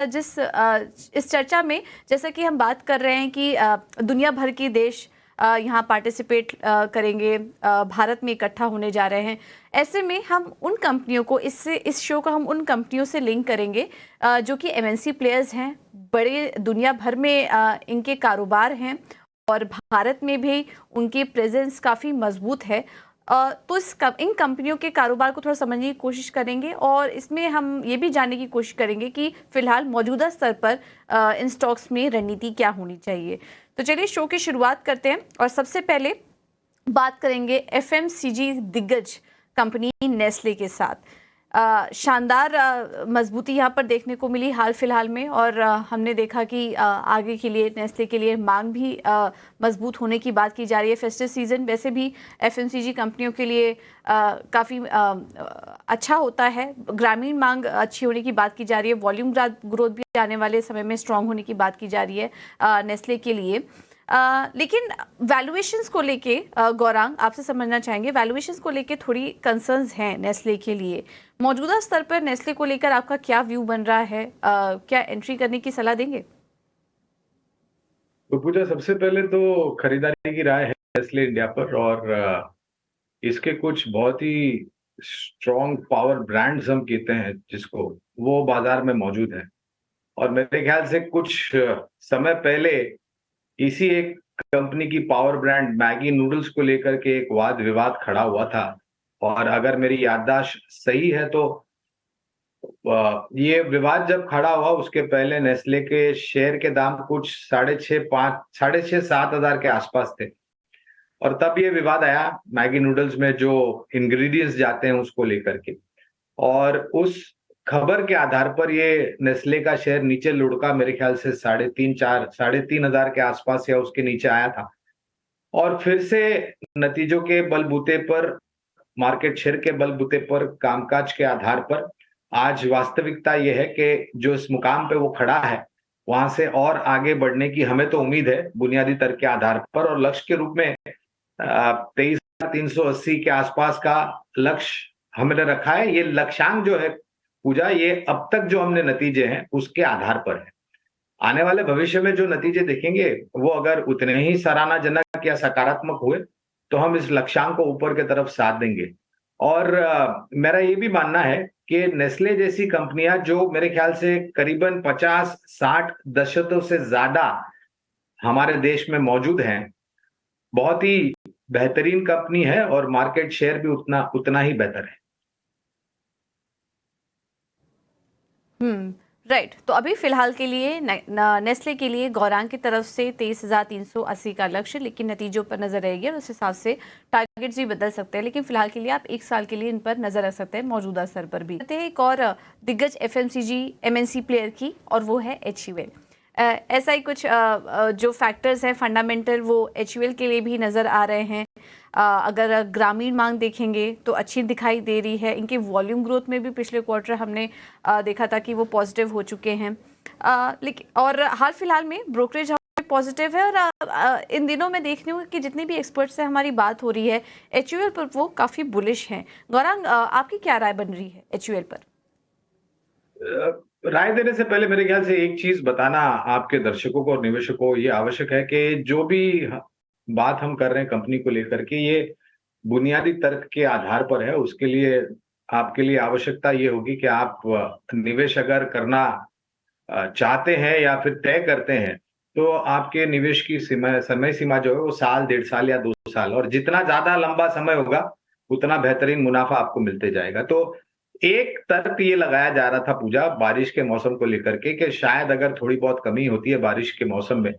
इस चर्चा में जैसा कि हम बात कर रहे हैं कि दुनिया भर के देश यहाँ पार्टिसिपेट करेंगे, भारत में इकट्ठा होने जा रहे हैं। ऐसे में हम उन कंपनियों को इस शो का हम उन कंपनियों से लिंक करेंगे जो कि एमएनसी प्लेयर्स हैं, बड़े दुनिया भर में इनके कारोबार हैं और भारत में भी उनकी प्रेजेंस काफ़ी मजबूत है। तो इन कंपनियों के कारोबार को थोड़ा समझने की कोशिश करेंगे और इसमें हम ये भी जानने की कोशिश करेंगे कि फिलहाल मौजूदा स्तर पर इन स्टॉक्स में रणनीति क्या होनी चाहिए। तो चलिए शो की शुरुआत करते हैं और सबसे पहले बात करेंगे एफएमसीजी दिग्गज कंपनी नेस्ले के साथ। शानदार मजबूती यहाँ पर देखने को मिली हाल फिलहाल में और हमने देखा कि आगे के लिए नेस्ले के लिए मांग भी मजबूत होने की बात की जा रही है। फेस्टिव सीजन वैसे भी एफएमसीजी कंपनियों के लिए काफ़ी अच्छा होता है। ग्रामीण मांग अच्छी होने की बात की जा रही है। वॉल्यूम ग्रोथ भी आने वाले समय में स्ट्रांग होने की बात की जा रही है नेस्ले के लिए। लेकिन वैल्यूएशंस को लेके गौरांग आपसे समझना चाहेंगे, वैल्यूएशंस को लेके थोड़ी कंसर्न्स हैं नेस्ले के लिए। मौजूदा स्तर पर नेस्ले को लेकर आपका क्या व्यू बन रहा है? क्या एंट्री करने की सलाह देंगे? तो पूजा, सबसे पहले तो खरीदारी की राय है नेस्ले इंडिया पर, और इसके कुछ बहुत ही स्ट्रॉन्ग पावर ब्रांड्स हम कहते हैं जिसको, वो बाजार में मौजूद है। और मेरे ख्याल से कुछ समय पहले इसी एक कंपनी की पावर ब्रांड मैगी नूडल्स को लेकर के एक वाद विवाद खड़ा हुआ था। और अगर मेरी याददाश्त सही है तो ये विवाद जब खड़ा हुआ उसके पहले नेस्ले के शेयर के दाम कुछ 6,500-7,000 के आसपास थे। और तब ये विवाद आया मैगी नूडल्स में जो इंग्रेडिएंट्स जाते हैं उसको लेकर के, और उस खबर के आधार पर ये नेस्ले का शेयर नीचे लुढ़का, मेरे ख्याल से 3,500 के आसपास या उसके नीचे आया था। और फिर से नतीजों के बलबूते पर, मार्केट शेयर के बलबूते पर, कामकाज के आधार पर आज वास्तविकता यह है कि जो इस मुकाम पे वो खड़ा है वहां से और आगे बढ़ने की हमें तो उम्मीद है बुनियादी तर्क के आधार पर। और लक्ष्य के रूप में 23,380 के आसपास का लक्ष्य हमने रखा है। ये लक्ष्यांक जो है पूजा, ये अब तक जो हमने नतीजे हैं उसके आधार पर है। आने वाले भविष्य में जो नतीजे देखेंगे वो अगर उतने ही सराहनाजनक या सकारात्मक हुए तो हम इस लक्ष्यांक को ऊपर की तरफ साध देंगे। और मेरा ये भी मानना है कि नेस्ले जैसी कंपनियां जो मेरे ख्याल से करीबन 50-60 दशकों से ज्यादा हमारे देश में मौजूद हैं, बहुत ही बेहतरीन कंपनी है और मार्केट शेयर भी उतना उतना ही बेहतर है। राइट। तो अभी फिलहाल के लिए नेस्ले के लिए गौरांग की तरफ से 23,380 का लक्ष्य, लेकिन नतीजों पर नजर रहेगी और उस हिसाब से टारगेट्स भी बदल सकते हैं। लेकिन फिलहाल के लिए आप 1 साल के लिए इन पर नजर रख सकते हैं मौजूदा स्तर पर भी। एक और दिग्गज एफएमसीजी एमएनसी प्लेयर की, और वो है एचयूएल। ऐसा ही कुछ जो फैक्टर्स हैं फंडामेंटल, वो एचयूएल के लिए भी नज़र आ रहे हैं। अगर ग्रामीण मांग देखेंगे तो अच्छी दिखाई दे रही है। इनके वॉल्यूम ग्रोथ में भी पिछले क्वार्टर हमने देखा था कि वो पॉजिटिव हो चुके हैं। लेकिन और हाल फिलहाल में ब्रोकरेज पॉजिटिव है। और इन दिनों में देखने हूँ कि जितनी भी एक्सपर्ट से हमारी बात हो रही है एचयूएल पर, वो काफ़ी बुलिश हैं। गौरांग, आपकी क्या राय बन रही है एचयूएल पर? राय देने से पहले मेरे ख्याल से एक चीज बताना आपके दर्शकों को और निवेशकों को ये आवश्यक है कि जो भी बात हम कर रहे हैं कंपनी को लेकर के, ये बुनियादी तर्क के आधार पर है। उसके लिए आपके लिए आवश्यकता ये होगी कि आप निवेश अगर करना चाहते हैं या फिर तय करते हैं तो आपके निवेश की समय सीमा जो है वो साल, 1.5 साल या 2 साल, और जितना ज्यादा लंबा समय होगा उतना बेहतरीन मुनाफा आपको मिलते जाएगा। तो एक तर्क ये लगाया जा रहा था पूजा बारिश के मौसम को लेकर के कि शायद अगर थोड़ी बहुत कमी होती है बारिश के मौसम में,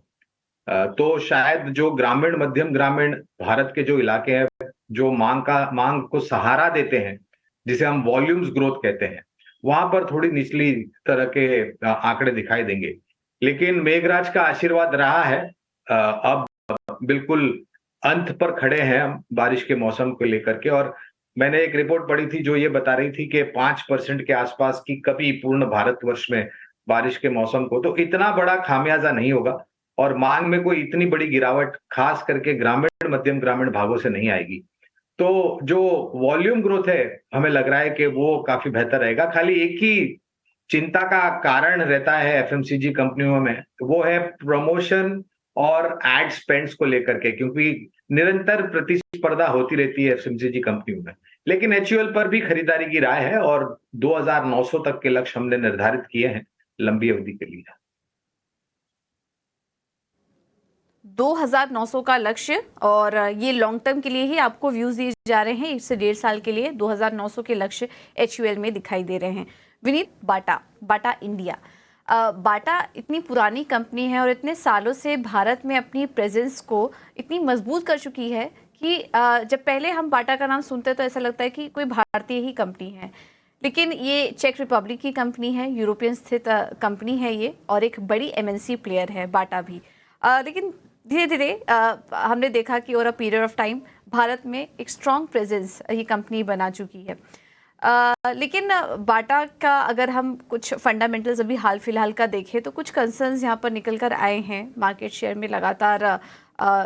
तो शायद जो ग्रामीण, मध्यम ग्रामीण भारत के जो इलाके हैं जो मांग को सहारा देते हैं, जिसे हम वॉल्यूम्स ग्रोथ कहते हैं, वहां पर थोड़ी निचली तरह के आंकड़े दिखाई देंगे। लेकिन मेघराज का आशीर्वाद रहा है। अब बिल्कुल अंत पर खड़े हैं हम बारिश के मौसम को लेकर के। और मैंने एक रिपोर्ट पढ़ी थी जो ये बता रही थी कि 5% के आसपास की कभी पूर्ण भारतवर्ष में बारिश के मौसम को, तो इतना बड़ा खामियाजा नहीं होगा और मांग में कोई इतनी बड़ी गिरावट खास करके ग्रामीण, मध्यम ग्रामीण भागों से नहीं आएगी। तो जो वॉल्यूम ग्रोथ है हमें लग रहा है कि वो काफी बेहतर रहेगा। खाली एक ही चिंता का कारण रहता है एफएमसीजी कंपनियों में, वो है प्रमोशन और एड स्पेंड्स को लेकर के, क्योंकि निरंतर प्रतिस्पर्धा होती रहती है एफएमसीजी कंपनियों में। लेकिन एचयूएल पर भी खरीदारी की राय है और 2,900 तक के लक्ष्य हमने निर्धारित किए हैं लंबी अवधि के लिए। 2,900 का लक्ष्य, और ये लॉन्ग टर्म के लिए ही आपको व्यूज दिए जा रहे हैं, 1 से 1.5 साल के लिए 2,900 के लक्ष्य एचयूएल में दिखाई दे रहे हैं। विनीत, बाटा इंडिया, बाटा इतनी पुरानी कंपनी है और इतने सालों से भारत में अपनी प्रेजेंस को इतनी मजबूत कर चुकी है कि जब पहले हम बाटा का नाम सुनते हैं तो ऐसा लगता है कि कोई भारतीय ही कंपनी है, लेकिन ये चेक रिपब्लिक की कंपनी है, यूरोपियन स्थित कंपनी है ये, और एक बड़ी एमएनसी प्लेयर है बाटा भी। लेकिन धीरे धीरे हमने देखा कि over a period of time Bharat में एक स्ट्रॉन्ग प्रेजेंस ये कंपनी बना चुकी है। लेकिन बाटा का अगर हम कुछ फंडामेंटल्स अभी हाल फिलहाल का देखें तो कुछ कंसर्न्स यहाँ पर निकल कर आए हैं। मार्केट शेयर में लगातार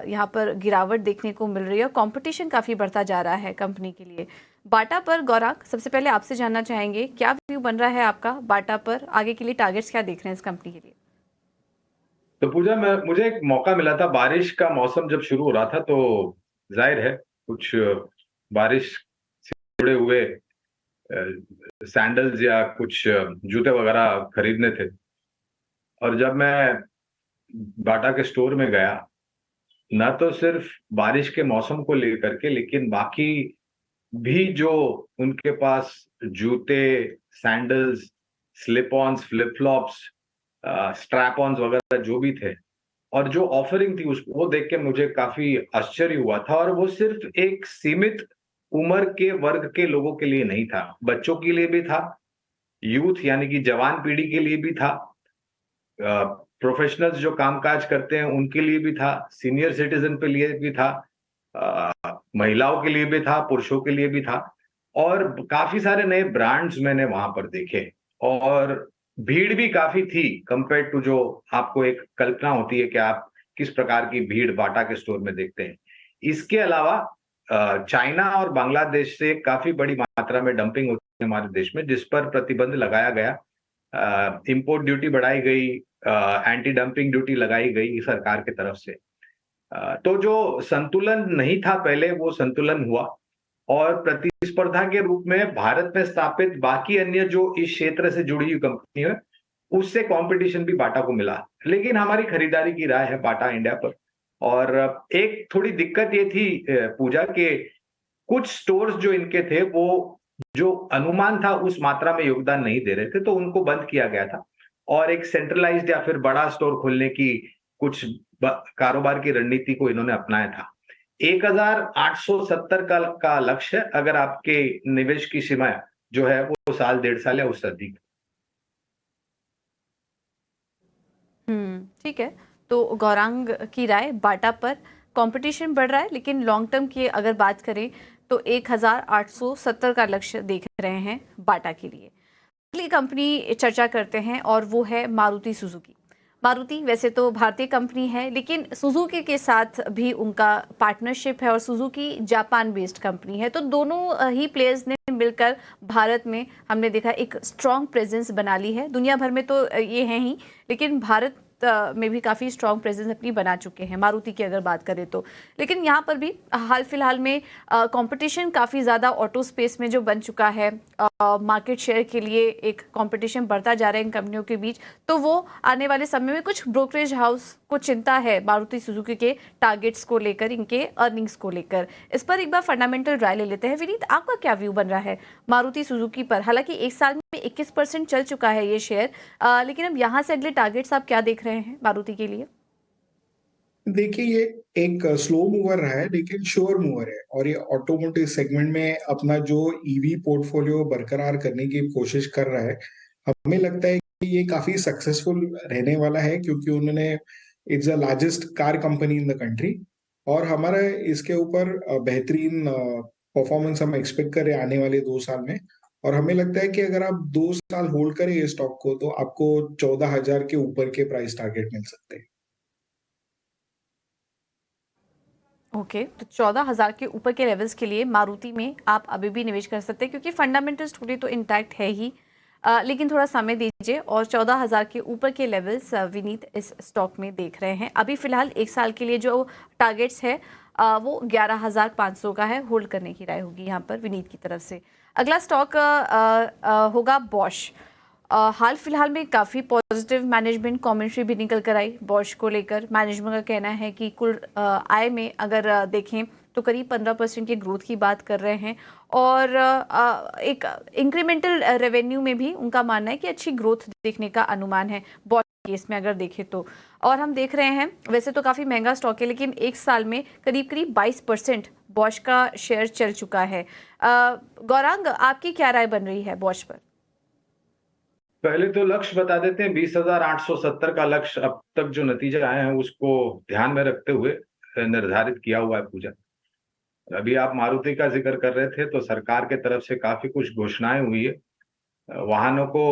यहाँ पर गिरावट देखने को मिल रही है और कंपटीशन काफ़ी बढ़ता जा रहा है कंपनी के लिए। बाटा पर गौरांग, सबसे पहले आपसे जानना चाहेंगे क्या व्यू बन रहा है आपका बाटा पर, आगे के लिए टारगेट्स क्या देख रहे हैं इस कंपनी के लिए? तो पूजा, मुझे एक मौका मिला था, बारिश का मौसम जब शुरू हो रहा था तो जाहिर है कुछ बारिश से जुड़े हुए सैंडल्स या कुछ जूते वगैरह खरीदने थे। और जब मैं बाटा के स्टोर में गया, न तो सिर्फ बारिश के मौसम को लेकर के, लेकिन बाकी भी जो उनके पास जूते, sandals, slip ons, flip flops, strap ons वगैरह जो भी थे, और जो ऑफरिंग थी उस वो देख के मुझे काफी आश्चर्य हुआ था। और वो सिर्फ एक सीमित उम्र के वर्ग के लोगों के लिए नहीं था, बच्चों के लिए भी था, यूथ यानी कि जवान पीढ़ी के लिए भी था, प्रोफेशनल्स जो कामकाज करते हैं उनके लिए भी था, सीनियर सिटीजन के लिए भी था, महिलाओं के लिए भी था, पुरुषों के लिए भी था। और काफी सारे नए ब्रांड्स मैंने वहां पर देखे, और भीड़ भी काफी थी कंपेयर टू जो आपको एक कल्पना होती है कि आप किस प्रकार की भीड़ बाटा के स्टोर में देखते हैं। इसके अलावा चाइना और बांग्लादेश से काफी बड़ी मात्रा में डंपिंग होती है हमारे देश में, जिस पर प्रतिबंध लगाया गया, इंपोर्ट ड्यूटी बढ़ाई गई, एंटी डंपिंग ड्यूटी लगाई गई सरकार की तरफ से। तो जो संतुलन नहीं था पहले, वो संतुलन हुआ, और प्रतिस्पर्धा के रूप में भारत में स्थापित बाकी अन्य जो इस क्षेत्र से जुड़ी हुई कंपनी है, उससे कंपटीशन भी बाटा को मिला। लेकिन हमारी खरीदारी की राय है बाटा इंडिया पर। और एक थोड़ी दिक्कत ये थी पूजा, के कुछ स्टोर्स जो इनके थे वो जो अनुमान था उस मात्रा में योगदान नहीं दे रहे थे, तो उनको बंद किया गया था और एक सेंट्रलाइज्ड या फिर बड़ा स्टोर खोलने की कुछ कारोबार की रणनीति को इन्होंने अपनाया था। 1,870 का लक्ष्य, अगर आपके निवेश की सीमा जो है वो साल 1.5 साल या उससे अधिक। ठीक है। तो गौरांग की राय, बाटा पर कंपटीशन बढ़ रहा है, लेकिन लॉन्ग टर्म की अगर बात करें तो 1,870 का लक्ष्य देख रहे हैं बाटा के लिए। अगली कंपनी चर्चा करते हैं और वो है मारुति सुजुकी। मारुति वैसे तो भारतीय कंपनी है, लेकिन सुजुकी के साथ भी उनका पार्टनरशिप है और सुजुकी जापान बेस्ड कंपनी है। तो दोनों ही प्लेयर्स ने मिलकर भारत में हमने देखा एक स्ट्रॉन्ग प्रेजेंस बना ली है। दुनिया भर में तो ये हैं ही, लेकिन भारत में भी काफ़ी स्ट्रॉन्ग प्रेजेंस अपनी बना चुके हैं मारुति की अगर बात करें तो। लेकिन यहाँ पर भी हाल फिलहाल में कंपटीशन काफ़ी ज़्यादा ऑटो स्पेस में जो बन चुका है, मार्केट शेयर के लिए एक कंपटीशन बढ़ता जा रहा है इन कंपनियों के बीच, तो वो आने वाले समय में कुछ ब्रोकरेज हाउस को चिंता है मारुति सुजुकी के टारगेट्स को लेकर, इनके अर्निंग्स को लेकर। इस पर एक बार फंडामेंटल राय ले लेते हैं। विनीत, आपका क्या व्यू बन रहा है मारुति सुजुकी पर? हालांकि एक साल में 21% चल चुका है ये शेयर, लेकिन अब यहाँ से अगले टारगेट्स आप क्या देख रहे हैं मारुति के लिए? देखिए, ये एक स्लो मूवर रहा है लेकिन श्योर मूवर है, और ये ऑटोमोटिव सेगमेंट में अपना जो ईवी पोर्टफोलियो बरकरार करने की कोशिश कर रहा है। हमें लगता है कि ये काफी सक्सेसफुल रहने वाला है, क्योंकि उन्होंने it's the largest car company in the country, और हमारा इसके ऊपर बेहतरीन परफॉर्मेंस हम एक्सपेक्ट कर रहे हैं आने वाले 2 साल में। और हमें लगता है कि अगर आप 2 साल होल्ड करें ये स्टॉक को, तो आपको 14,000 के ऊपर के प्राइस टारगेट मिल सकते हैं। ओके, तो 14,000 के ऊपर के लेवल्स के लिए मारुति में आप अभी भी निवेश कर सकते हैं, क्योंकि फंडामेंटल स्टोरी तो इंटैक्ट है ही। लेकिन थोड़ा समय दीजिए और 14,000 के ऊपर के लेवल्स विनीत इस स्टॉक में देख रहे हैं। अभी फिलहाल 1 साल के लिए जो टारगेट्स है वो 11,500 का है। होल्ड करने की राय होगी यहाँ पर विनीत की तरफ से। अगला स्टॉक होगा बॉश। हाल फिलहाल में काफ़ी पॉजिटिव मैनेजमेंट कमेंट्री भी निकल कर आई बॉश को लेकर। मैनेजमेंट का कहना है कि कुल आय में अगर देखें तो करीब 15% की ग्रोथ की बात कर रहे हैं और एक इंक्रीमेंटल रेवेन्यू में भी उनका मानना है कि अच्छी ग्रोथ देखने का अनुमान है बॉश केस में अगर देखें तो। और हम देख रहे हैं वैसे तो काफ़ी महंगा स्टॉक है लेकिन 1 साल में करीब करीब 22% बॉश का शेयर चल चुका है। गौरांग, आपकी क्या राय बन रही है बॉश पर? पहले तो लक्ष्य बता देते हैं। 20,870 का लक्ष्य अब तक जो नतीजे आए हैं उसको ध्यान में रखते हुए निर्धारित किया हुआ है पूजा। अभी आप मारुति का जिक्र कर रहे थे तो सरकार के तरफ से काफी कुछ घोषणाएं हुई है वाहनों को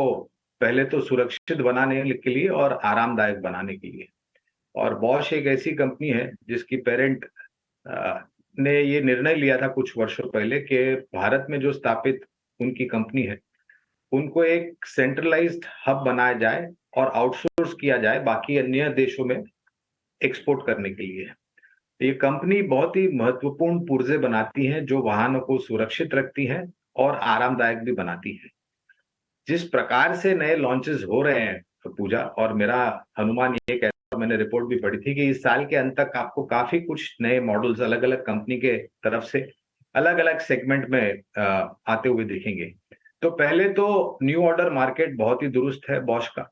पहले तो सुरक्षित बनाने के लिए और आरामदायक बनाने के लिए। और बॉश एक ऐसी कंपनी है जिसकी पेरेंट ने ये निर्णय लिया था कुछ वर्षों पहले कि भारत में जो स्थापित उनकी कंपनी है उनको एक सेंट्रलाइज्ड हब बनाया जाए और आउटसोर्स किया जाए बाकी अन्य देशों में एक्सपोर्ट करने के लिए। ये कंपनी बहुत ही महत्वपूर्ण पुर्जे बनाती हैं जो वाहनों को सुरक्षित रखती हैं और आरामदायक भी बनाती हैं। जिस प्रकार से नए लॉन्चेस हो रहे हैं पूजा, और मेरा अनुमान ये कहता है, मैंने रिपोर्ट भी पढ़ी थी कि इस साल के अंत तक आपको काफी कुछ नए मॉडल्स अलग अलग कंपनी के तरफ से अलग अलग सेगमेंट में आते हुए दिखेंगे। तो पहले तो न्यू ऑर्डर मार्केट बहुत ही दुरुस्त है बॉश का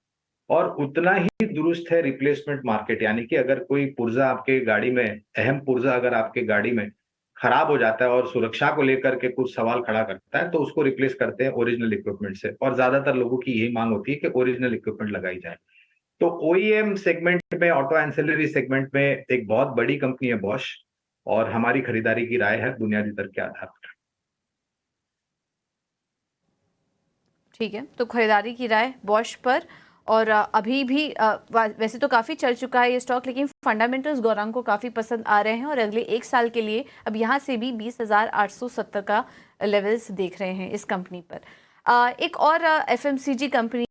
और उतना ही दुरुस्त है रिप्लेसमेंट मार्केट। यानी कि अगर कोई पुर्जा आपके गाड़ी में, अहम पुर्जा अगर आपके गाड़ी में खराब हो जाता है और सुरक्षा को लेकर के कुछ सवाल खड़ा करता है तो उसको रिप्लेस करते हैं ओरिजिनल इक्विपमेंट से। और ज्यादातर लोगों की यही मांग होती है कि ओरिजिनल इक्विपमेंट लगाई जाए। तो ओईएम सेगमेंट में, ऑटो एंसिलरी सेगमेंट में एक बहुत बड़ी कंपनी है बॉश और हमारी खरीदारी की राय है बुनियादी तर्क के आधार पर। ठीक है, तो खरीदारी की राय बॉश पर। और अभी भी वैसे तो काफ़ी चल चुका है ये स्टॉक लेकिन फंडामेंटल्स गौरांग को काफ़ी पसंद आ रहे हैं और अगले 1 साल के लिए अब यहाँ से भी 20,870 का लेवल्स देख रहे हैं इस कंपनी पर। एक और एफएमसीजी कंपनी